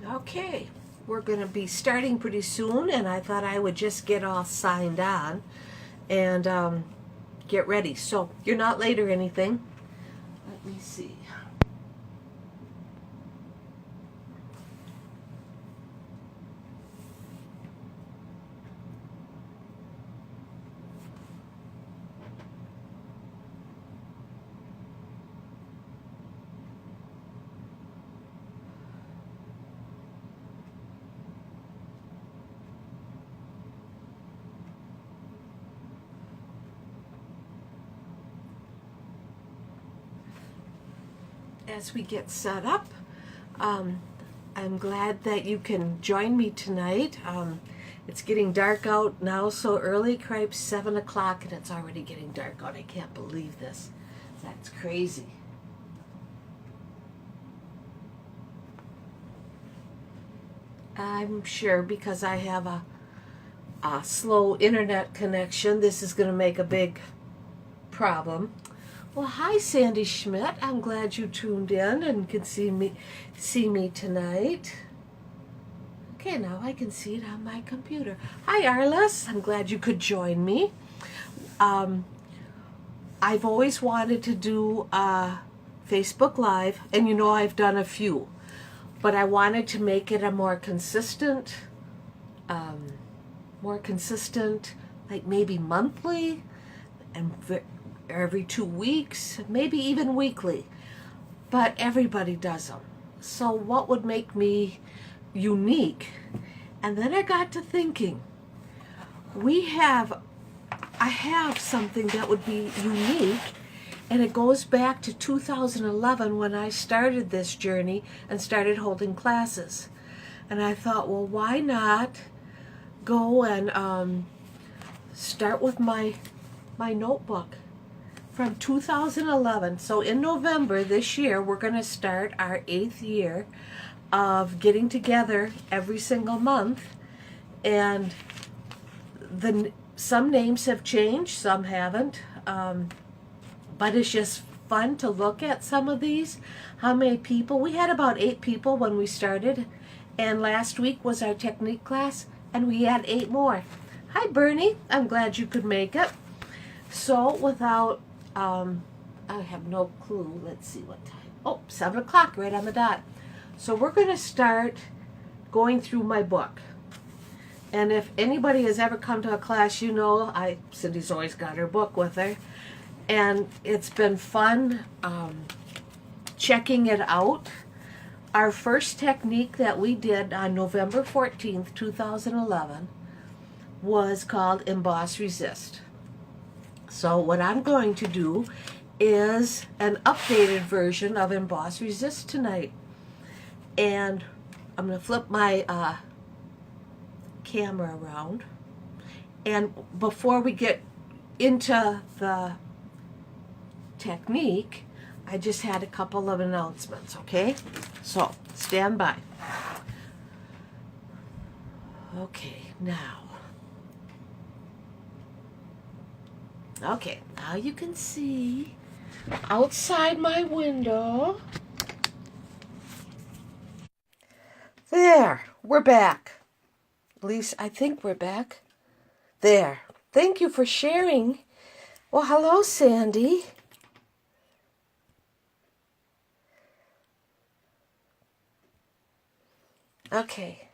Okay, we're going to be starting pretty soon, and I thought I would just get all signed on and get ready. So you're not late or anything. Let me see. As we get set up, um, I'm glad that you can join me tonight. It's getting dark out now so early. Cripes, 7 o'clock, and it's already getting dark out. I can't believe this. That's crazy. I'm sure because I have a slow internet connection, this is going to make a big problem. Well, hi, Sandy Schmidt. I'm glad you tuned in and can see me tonight. Okay, now I can see it on my computer. Hi, Arliss. I'm glad you could join me. I've always wanted to do a Facebook Live, and you know I've done a few, but I wanted to make it a um, more consistent, like maybe monthly and every 2 weeks, maybe even weekly. But everybody does them. So what would make me unique? And then I got to thinking, I have something that would be unique, and it goes back to 2011 when I started this journey and started holding classes. And I thought, well, why not go and start with my notebook from 2011. So in November this year, we're going to start our 8th year of getting together every single month. And some names have changed, some haven't. But it's just fun to look at some of these. How many people? We had about 8 people when we started. And last week was our technique class, and we had 8 more. Hi, Bernie. I'm glad you could make it. So without, I have no clue. Let's see what time. Oh, 7 o'clock, right on the dot. So we're going to start going through my book. And if anybody has ever come to a class, you know Cindy's always got her book with her. And it's been fun checking it out. Our first technique that we did on November 14th, 2011 was called Emboss Resist. So what I'm going to do is an updated version of Emboss Resist tonight. And I'm going to flip my camera around. And before we get into the technique, I just had a couple of announcements, okay? So, stand by. Okay, now. Okay, now you can see outside my window. There, we're back. At least I think we're back. There. Thank you for sharing. Well, hello, Sandy. Okay.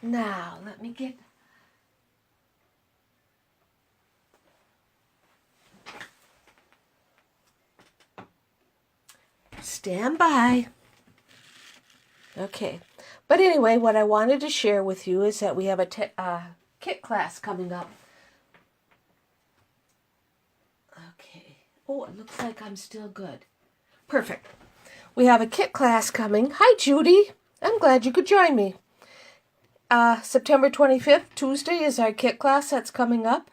Now, let me get... Stand by. Okay. But anyway, what I wanted to share with you is that we have a kit class coming up. Okay. Oh, it looks like I'm still good. Perfect. We have a kit class coming. Hi, Judy. I'm glad you could join me. September 25th, Tuesday, is our kit class that's coming up.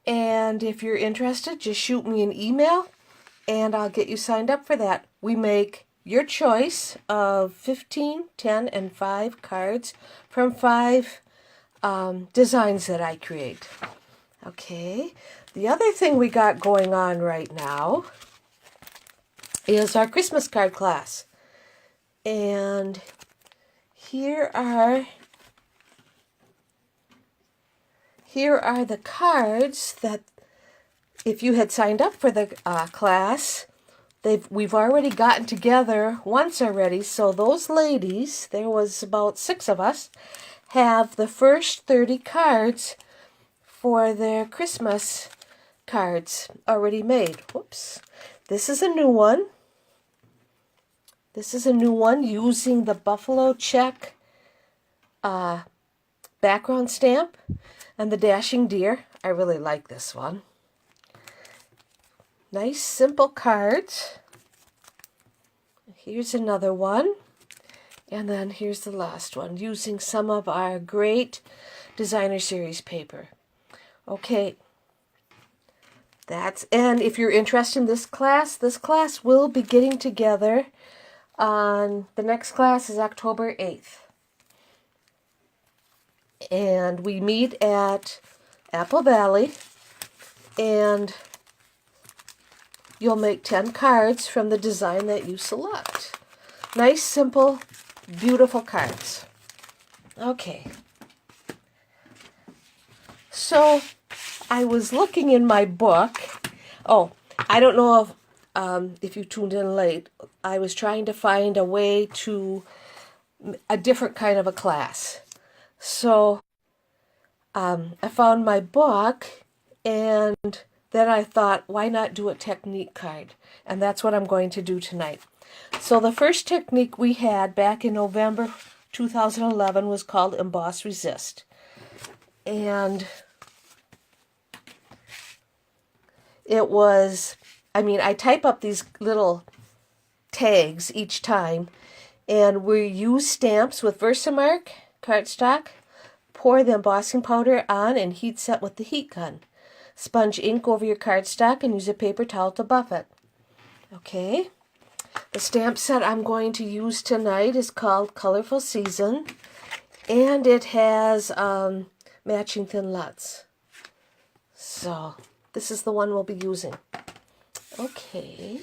And if you're interested, just shoot me an email, and I'll get you signed up for that. We make your choice of 15, 10, and 5 cards from 5 designs that I create. Okay. The other thing we got going on right now is our Christmas card class. And here are the cards that, if you had signed up for the class, we've already gotten together once already. So those ladies, there was about 6 of us, have the first 30 cards for their Christmas cards already made. Whoops. This is a new one. This is a new one using the buffalo check background stamp and the dashing deer. I really like this one. Nice simple cards. Here's another one. And then here's the last one using some of our great designer series paper. Okay. And if you're interested in this class will be getting together on, the next class is October 8th. And we meet at Apple Valley, and you'll make 10 cards from the design that you select. Nice, simple, beautiful cards. Okay. So I was looking in my book. Oh, I don't know if you tuned in late. I was trying to find a way to a different kind of a class. So I found my book, and then I thought, why not do a technique card? And that's what I'm going to do tonight. So the first technique we had back in November 2011 was called Emboss Resist. And it was, I type up these little tags each time, and we use stamps with Versamark cardstock, pour the embossing powder on, and heat set with the heat gun. Sponge ink over your cardstock and use a paper towel to buff it. Okay. The stamp set I'm going to use tonight is called Colorful Season, and it has matching thin lots. So this is the one we'll be using. Okay.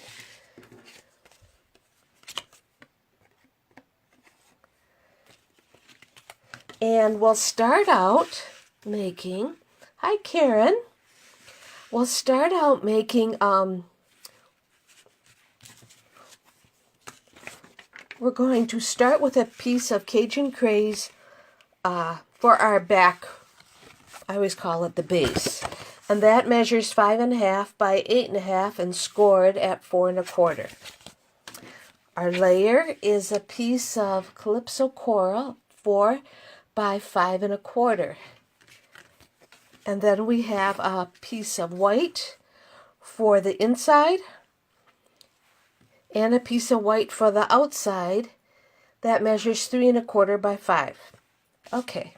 And we'll start out making, hi Karen, we'll start out making, we're going to start with a piece of Cajun Craze for our back, I always call it the base. And that measures 5.5 by 8.5 and scored at 4 1/4. Our layer is a piece of Calypso Coral, 4 by 5 1/4. And then we have a piece of white for the inside and a piece of white for the outside that measures 3 1/4 by 5. Okay.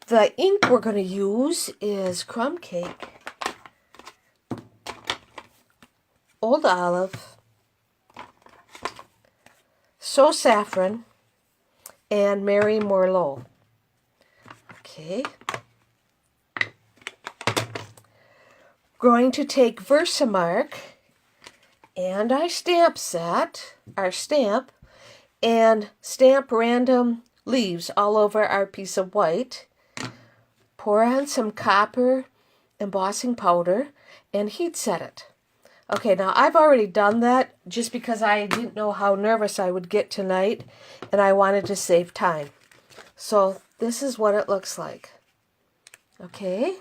The ink we're going to use is Crumb Cake, Old Olive, So Saffron, and Mary Merlot. Okay. Going to take Versamark and our stamp set, our stamp, and stamp random leaves all over our piece of white. Pour on some copper embossing powder and heat set it. Okay, now I've already done that just because I didn't know how nervous I would get tonight, and I wanted to save time. So this is what it looks like. Okay,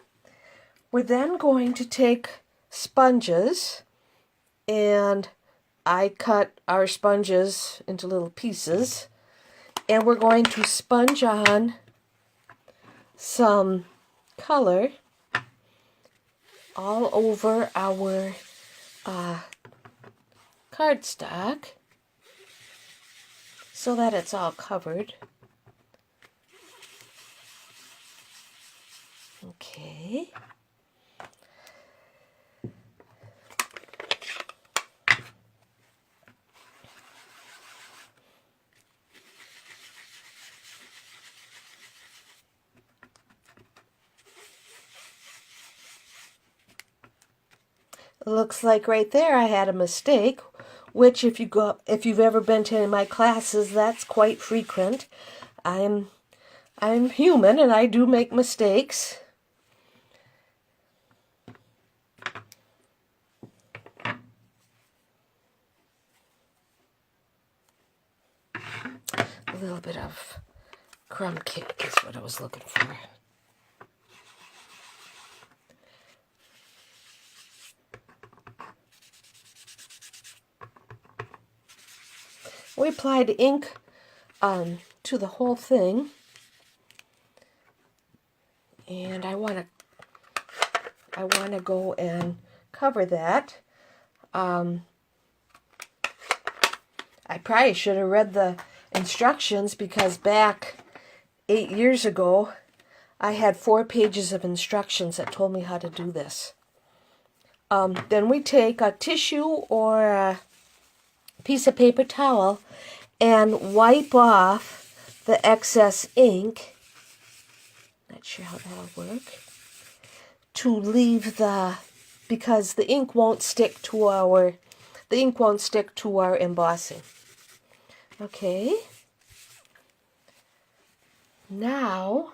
we're then going to take sponges, and I cut our sponges into little pieces, and we're going to sponge on some color all over our cardstock so that it's all covered. Okay. Looks like right there I had a mistake. which if you've ever been to any of my classes, that's quite frequent. I'm human and I do make mistakes. A little bit of crumb cake is what I was looking for. We applied ink to the whole thing, and I want to go and cover that. I probably should have read the instructions, because back 8 years ago I had 4 pages of instructions that told me how to do this. Then we take a tissue or a piece of paper towel and wipe off the excess ink. Not sure how that'll work. To leave because the ink won't stick to our embossing. Okay. Now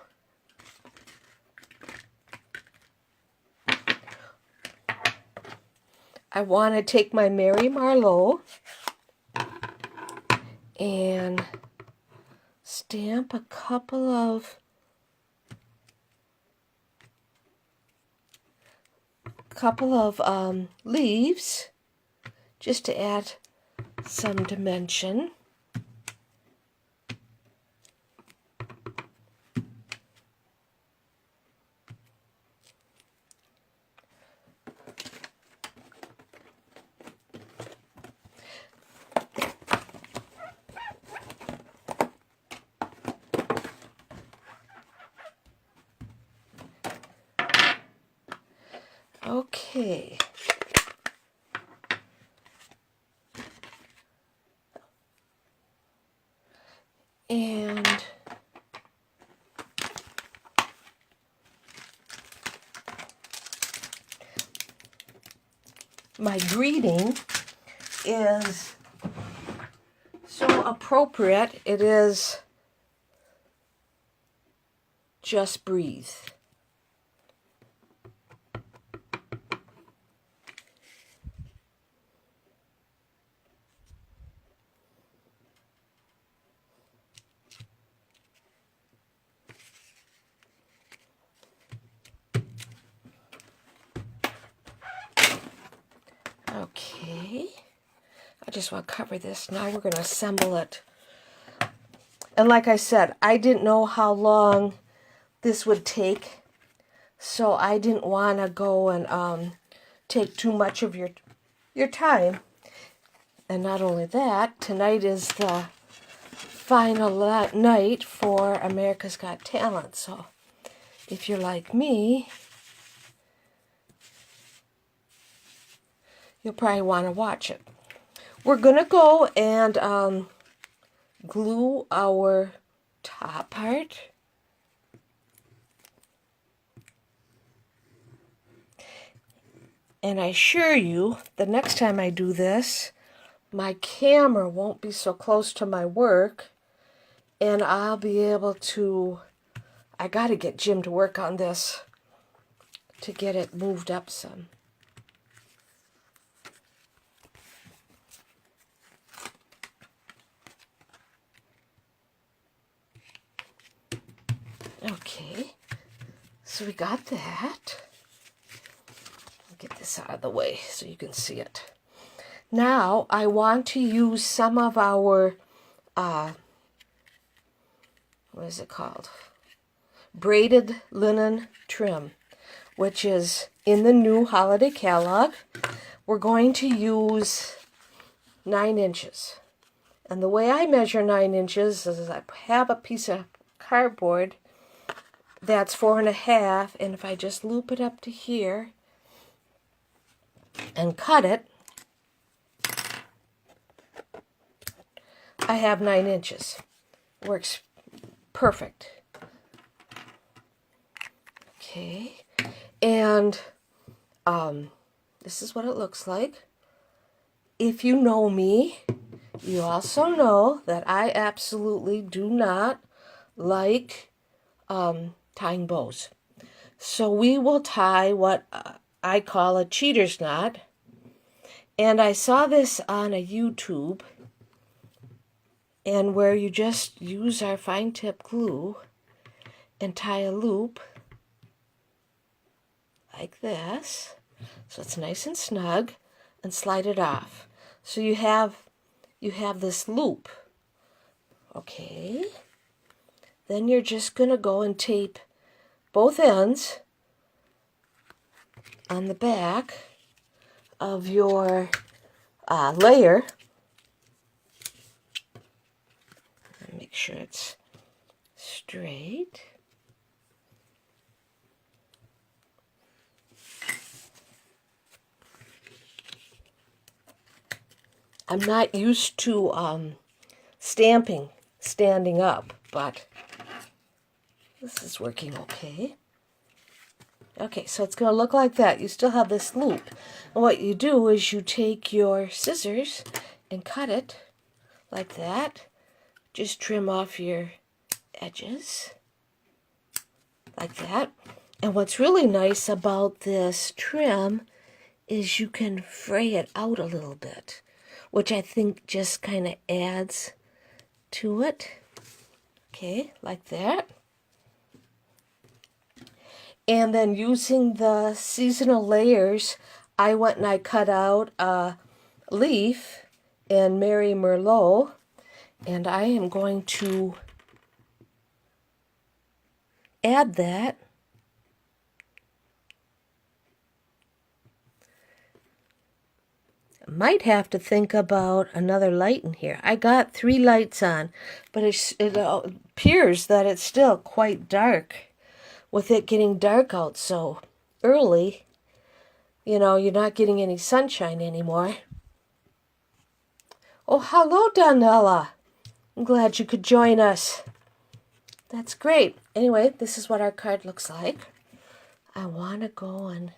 I want to take my Mary Marlowe and stamp a couple of leaves just to add some dimension. Okay. And my greeting is so appropriate. It is "Just breathe." Okay, I just want to cover this. Now we're going to assemble it. And like I said, I didn't know how long this would take, so I didn't want to go and take too much of your time. And not only that, tonight is the final night for America's Got Talent. So if you're like me, you'll probably want to watch it. We're going to go and glue our top part. And I assure you, the next time I do this, my camera won't be so close to my work, and I'll be able to, I got to get Jim to work on this to get it moved up some. Okay, so we got that. I'll get this out of the way so you can see it. Now I want to use some of our, what is it called? Braided linen trim, which is in the new holiday catalog. We're going to use 9 inches. And the way I measure 9 inches is I have a piece of cardboard that's 4.5, and if I just loop it up to here and cut it, I have 9 inches. Works perfect. Okay, and this is what it looks like. if you know me, you also know that I absolutely do not like tying bows. So we will tie what I call a cheater's knot. And I saw this on a YouTube, and where you just use our fine tip glue and tie a loop like this, so it's nice and snug, and slide it off. So you have this loop. Okay. Then you're just going to go and tape both ends on the back of your layer. Make sure it's straight. I'm not used to stamping standing up, but this is working okay. Okay, so it's going to look like that. You still have this loop. And what you do is you take your scissors and cut it like that. Just trim off your edges like that. And what's really nice about this trim is you can fray it out a little bit, which I think just kind of adds to it. Okay, like that. And then using the seasonal layers, I went and I cut out a leaf in Mary Merlot, and I am going to add that. I might have to think about another light in here. I got 3 lights on, but it appears that it's still quite dark with it getting dark out so early. You know, you're not getting any sunshine anymore. Oh, hello, Donella. I'm glad you could join us. That's great. Anyway, this is what our card looks like. I want to go and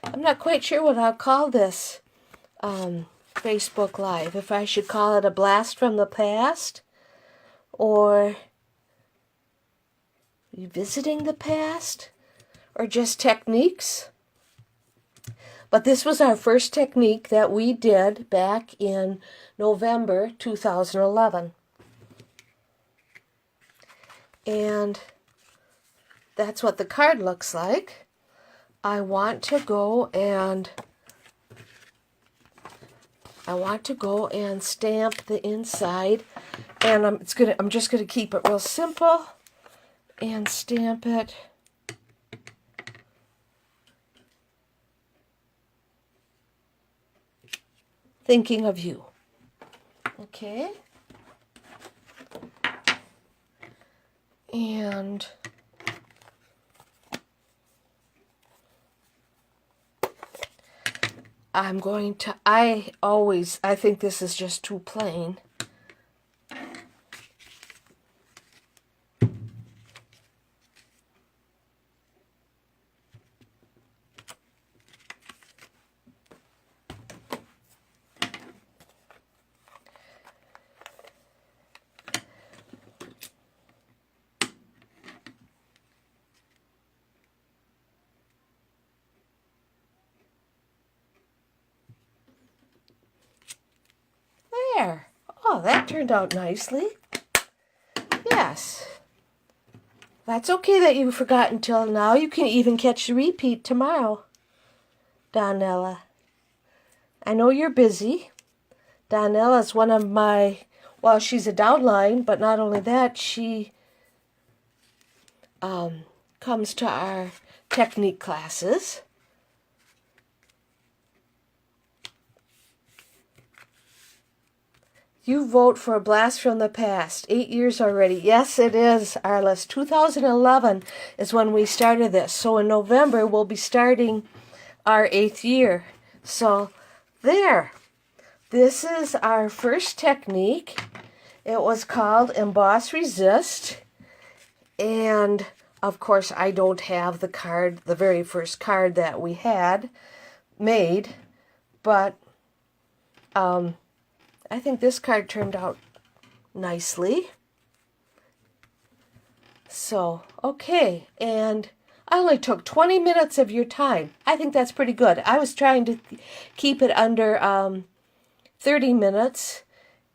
I'm not quite sure what I'll call this Facebook Live. If I should call it a blast from the past or revisiting the past or just techniques. But this was our first technique that we did back in November 2011. And that's what the card looks like. I want to go and stamp the inside, and I'm just gonna keep it real simple and stamp it thinking of you. Okay. And I think this is just too plain. There. Oh, that turned out nicely. Yes. That's okay that you forgot until now. You can even catch the repeat tomorrow, Donella. I know you're busy. Donella's one of my, well, she's a downline, but not only that, she comes to our technique classes. You vote for a blast from the past. 8 years already. Yes, it is, Arliss. 2011 is when we started this. So in November, we'll be starting our 8th year. So there. This is our first technique. It was called Emboss Resist. And Of course, I don't have the card, the very first card that we had made, but I think this card turned out nicely. So, okay, and I only took 20 minutes of your time. I think that's pretty good. I was trying to keep it under 30 minutes,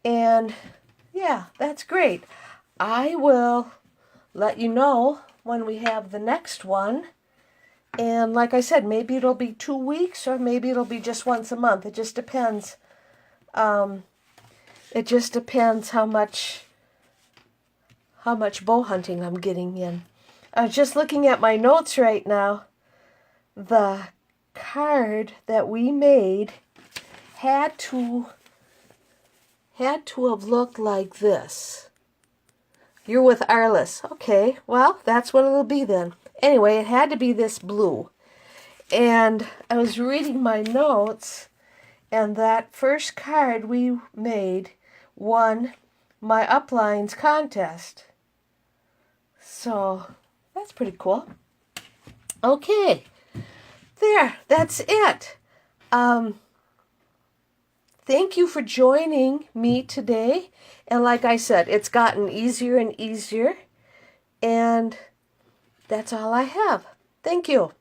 and yeah, that's great. I will let you know when we have the next one. And like I said, maybe it'll be 2 weeks or maybe it'll be just once a month. It just depends. It just depends how much bow hunting I'm getting in. I was just looking at my notes right now. The card that we made had to have looked like this. You're with Arliss. Okay, well, that's what it'll be then. Anyway, it had to be this blue. And I was reading my notes, and that first card we made won my uplines contest. So, that's pretty cool. Okay, there, that's it. Thank you for joining me today. And like I said, it's gotten easier and easier. And that's all I have. Thank you.